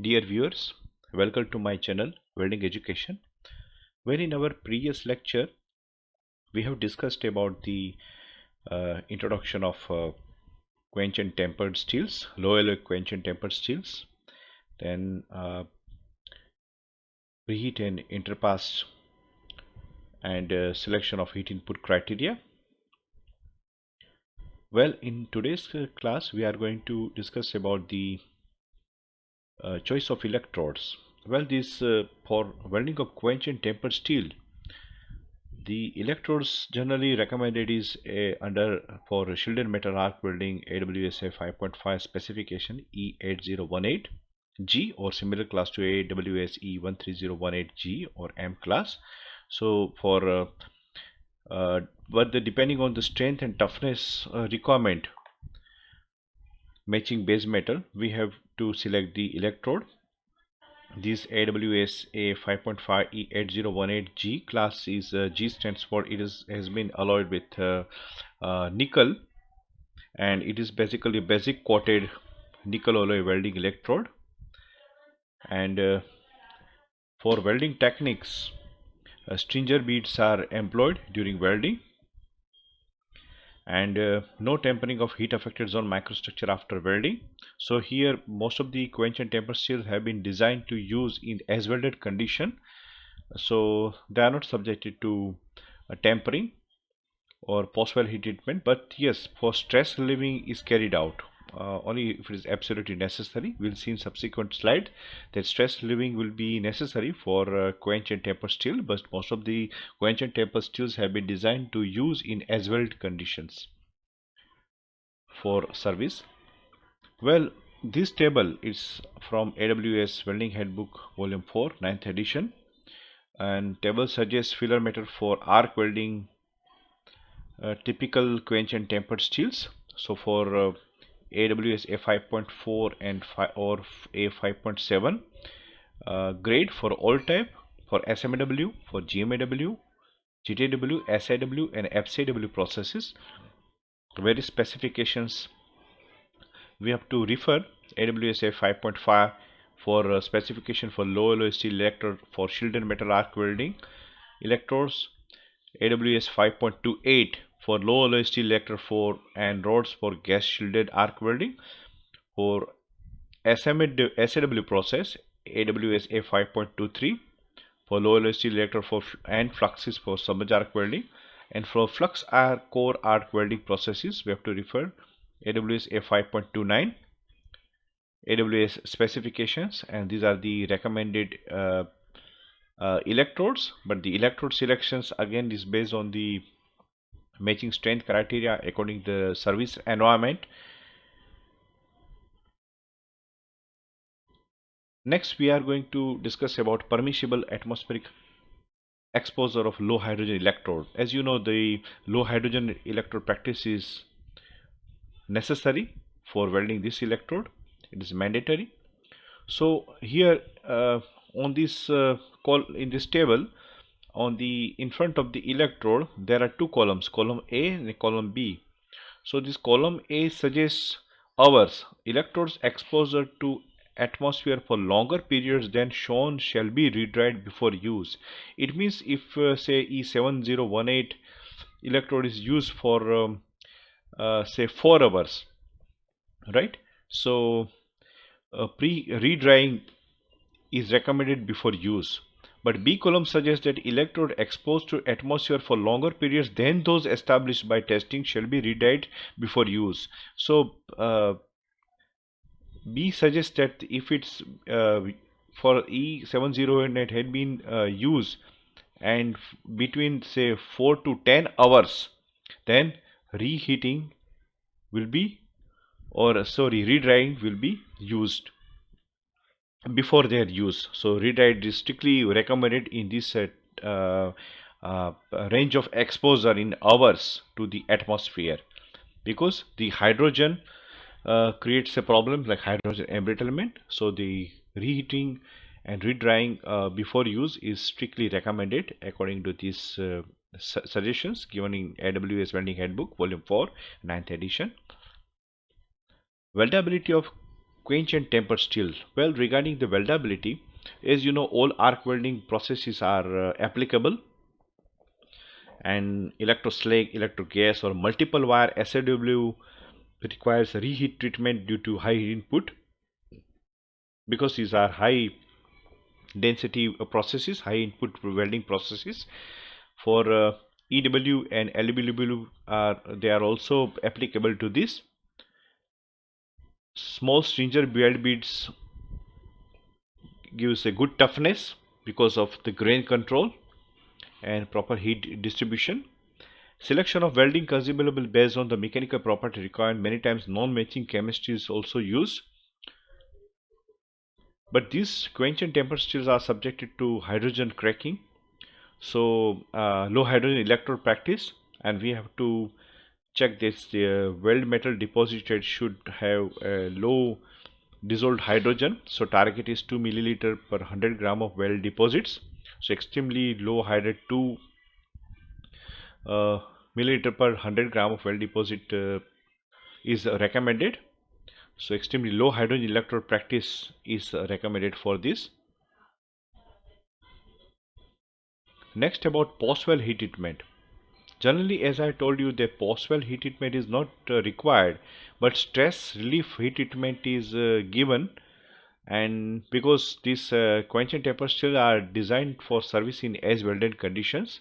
Dear viewers, welcome to my channel Welding Education. Where in our previous lecture we have discussed about the introduction of quench and tempered steels, low alloy quench and tempered steels, then preheat and interpass and selection of heat input criteria. Well, in today's class we are going to discuss about the choice of electrodes. Well, this for welding of quench and tempered steel, the electrodes generally recommended is under for shielded metal arc welding AWSA 5.5 specification E8018G or similar class to AWS E13018G or M class. So for depending on the strength and toughness requirement matching base metal, we have to select the electrode. This AWSA 5.5 E8018G class is G stands for has been alloyed with nickel, and it is basically a basic coated nickel alloy welding electrode. And for welding techniques, stringer beads are employed during welding, and no tempering of heat affected zone microstructure after welding. So here most of the quench and tempered steels have been designed to use in as welded condition, so they are not subjected to tempering or post-weld heat treatment. But yes, for stress relieving is carried out only if it is absolutely necessary. We'll see in subsequent slide that stress relieving will be necessary for quench and tempered steel, but most of the quench and tempered steels have been designed to use in as weld conditions for service. Well, this table is from AWS Welding Handbook Volume 4, 9th edition, and table suggests filler method for arc welding typical quench and tempered steels. So for AWS A5.4 and or A5.7 grade for all type, for SMAW, for GMAW, GTW, SIW and FCW processes. Various specifications we have to refer. AWS A5.5 for specification for low alloy steel electrode for shielded metal arc welding electrodes, AWS 5.28 for low alloy steel electrode for and rods for gas shielded arc welding. For SAW process, AWS A5.23 for low alloy steel electrode for and fluxes for submerged arc welding. And for flux core arc welding processes, we have to refer AWS A5.29 AWS specifications, and these are the recommended electrodes. But the electrode selections again is based on the matching strength criteria according to the service environment. Next we are going to discuss about permissible atmospheric exposure of low hydrogen electrode. As you know, the low hydrogen electrode practice is necessary for welding this electrode. It is mandatory. So here on this in this table, on the in front of the electrode there are two columns, column A and column B. So this column A suggests hours electrodes exposure to atmosphere for longer periods than shown shall be redried before use. It means if say E7018 electrode is used for say 4 hours, right? So redrying is recommended before use. But B column suggests that electrode exposed to atmosphere for longer periods than those established by testing shall be redried before use. So B suggests that if it's for E7018 had been used and between say 4 to 10 hours, then reheating will be, or sorry, redrying will be used before their use. So redried is strictly recommended in this range of exposure in hours to the atmosphere, because the hydrogen creates a problem like hydrogen embrittlement. So the reheating and redrying before use is strictly recommended according to these suggestions given in AWS Welding Handbook Volume 4, 9th edition. Weldability of quench and temper steel. Well, regarding the weldability, as you know, all arc welding processes are applicable, and electroslag, electrogas, or multiple wire SAW requires reheat treatment due to high input, because these are high density processes, high input welding processes. For EW and LW, they are also applicable to this. Small stringer weld beads gives a good toughness because of the grain control and proper heat distribution. Selection of welding consumable based on the mechanical property required. Many times non-matching chemistry is also used, but these quench and temper steels are subjected to hydrogen cracking. So low hydrogen electrode practice, and we have to check this. The weld metal deposited should have a low dissolved hydrogen. So target is 2 milliliter per 100 gram of weld deposits. So extremely low hydrogen, 2 milliliter per 100 gram of weld deposit is recommended. So extremely low hydrogen electrode practice is recommended for this. Next, about post-weld heat treatment. Generally, as I told you, the post-weld heat treatment is not required, but stress relief heat treatment is given, and because these quench and temper steels are designed for service in as welded conditions,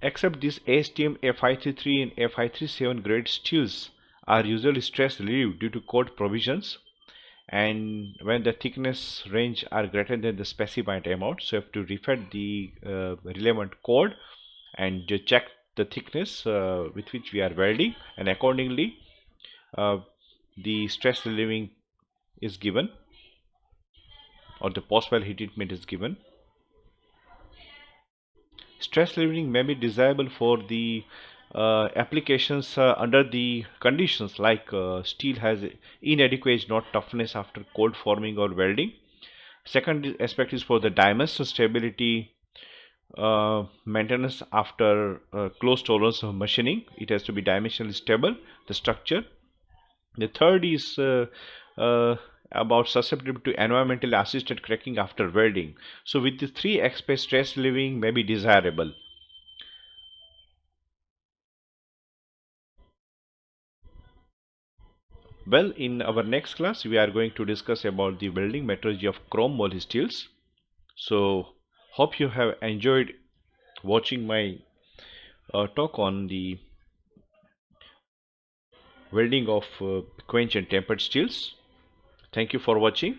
except these ASTM F533 and F537 grade steels are usually stress relieved due to code provisions, and when the thickness range are greater than the specified amount, so you have to refer the relevant code and check the thickness with which we are welding, and accordingly the stress relieving is given, or the post-weld heat treatment is given. Stress relieving may be desirable for the applications under the conditions like steel has inadequate knot toughness after cold forming or welding. Second aspect is for the dimension stability maintenance after close tolerance of machining. It has to be dimensionally stable, the structure. The third is about susceptible to environmental assisted cracking after welding. So with the three aspects, stress relieving may be desirable. Well, in our next class, we are going to discuss about the welding metallurgy of chrome moly steels. So hope you have enjoyed watching my talk on the welding of quench and tempered steels. Thank you for watching.